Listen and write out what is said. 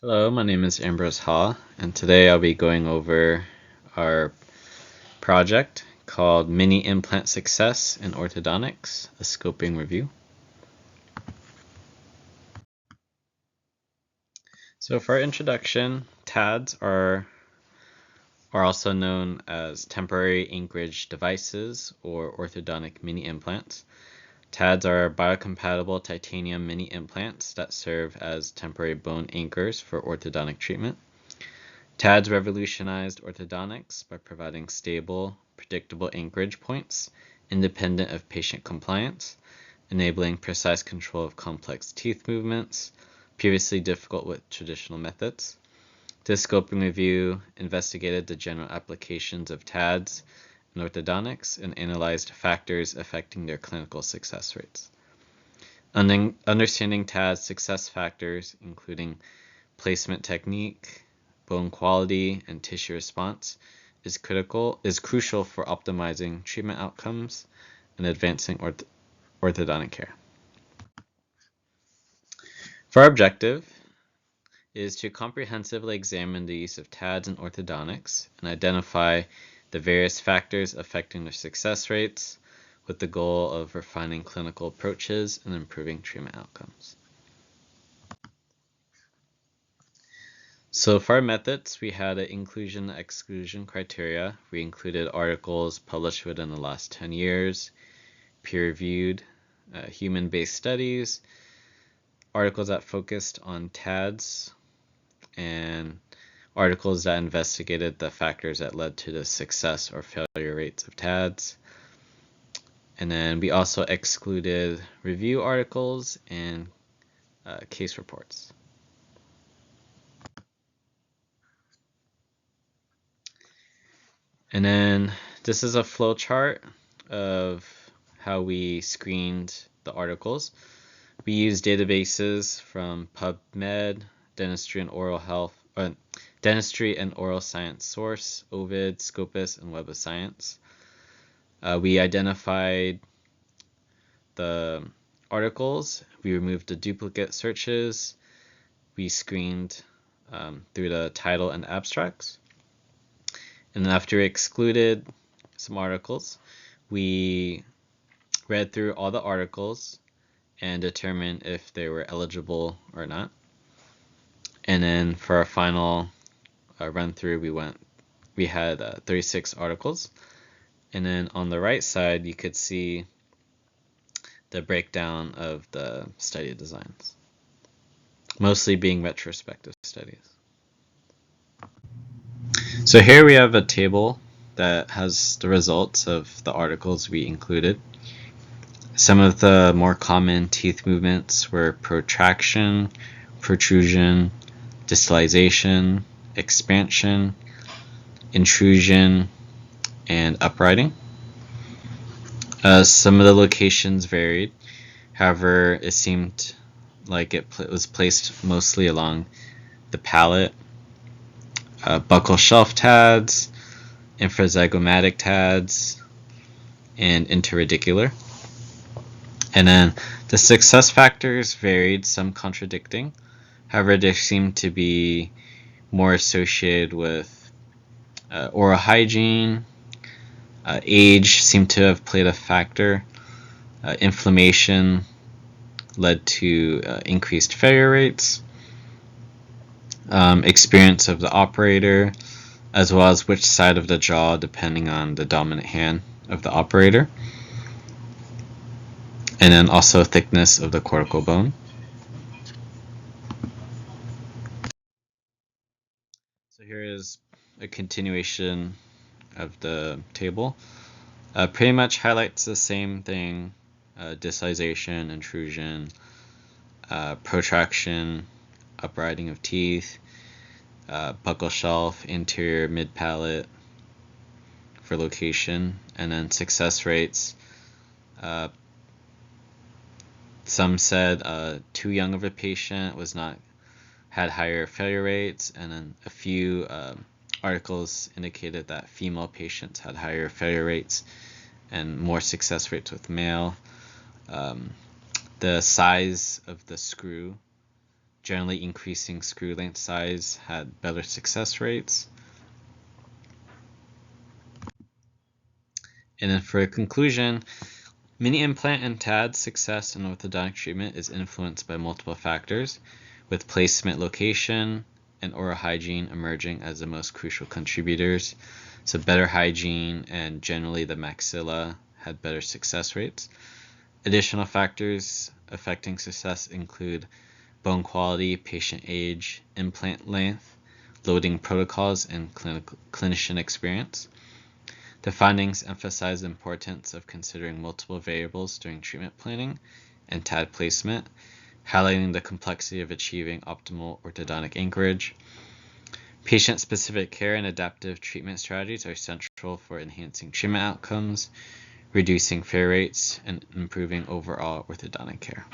Hello, my name is Ambrose, and today I'll be going over our project called Mini Implant Success in Orthodontics, a scoping review. So for our introduction, TADs are also known as temporary anchorage devices or orthodontic mini implants. TADs are biocompatible titanium mini implants that serve as temporary bone anchors for orthodontic treatment. TADs revolutionized orthodontics by providing stable, predictable anchorage points independent of patient compliance, enabling precise control of complex teeth movements, previously difficult with traditional methods. This scoping review investigated the general applications of TADs in orthodontics and analyzed factors affecting their clinical success rates. Understanding TAD's success factors, including placement technique, bone quality, and tissue response, is crucial for optimizing treatment outcomes and advancing orthodontic care. For our objective is to comprehensively examine the use of TADs in orthodontics and identify the various factors affecting their success rates with the goal of refining clinical approaches and improving treatment outcomes. So for our methods, we had an inclusion-exclusion criteria. We included articles published within the last 10 years, peer-reviewed, human-based studies, articles that focused on TADs, and articles that investigated the factors that led to the success or failure rates of TADs. And then we also excluded review articles and case reports. And then this is a flow chart of how we screened the articles. We used databases from PubMed, Dentistry and Oral Science Source, Ovid, Scopus, and Web of Science. We identified the articles. We removed the duplicate searches. We screened through the title and abstracts. And then after we excluded some articles, we read through all the articles and determined if they were eligible or not. And then for our final run through, we had 36 articles. And then on the right side, you could see the breakdown of the study designs, mostly being retrospective studies. So here we have a table that has the results of the articles we included. Some of the more common teeth movements were protraction, protrusion, distalization, expansion, intrusion, and uprighting. Some of the locations varied. However, it seemed like it was placed mostly along the palate. Buccal shelf TADs, infrazygomatic TADs, and interradicular. And then the success factors varied, some contradicting. However, they seemed to be more associated with oral hygiene. Age seemed to have played a factor. Inflammation led to increased failure rates. Experience of the operator, as well as which side of the jaw, depending on the dominant hand of the operator. And then also thickness of the cortical bone. So here is a continuation of the table. Pretty much highlights the same thing: distalization, intrusion, protraction, uprighting of teeth, buccal shelf, anterior mid palate for location, and then success rates. Some said too young of a patient had higher failure rates, and then a few articles indicated that female patients had higher failure rates and more success rates with male. The size of the screw generally increasing screw length size had better success rates. And then for a conclusion, mini implant and TAD success in orthodontic treatment is influenced by multiple factors, with placement, location, and oral hygiene emerging as the most crucial contributors. So better hygiene and generally the maxilla had better success rates. Additional factors affecting success include bone quality, patient age, implant length, loading protocols, and clinician experience. The findings emphasize the importance of considering multiple variables during treatment planning and TAD placement, highlighting the complexity of achieving optimal orthodontic anchorage. Patient-specific care and adaptive treatment strategies are central for enhancing treatment outcomes, reducing failure rates, and improving overall orthodontic care.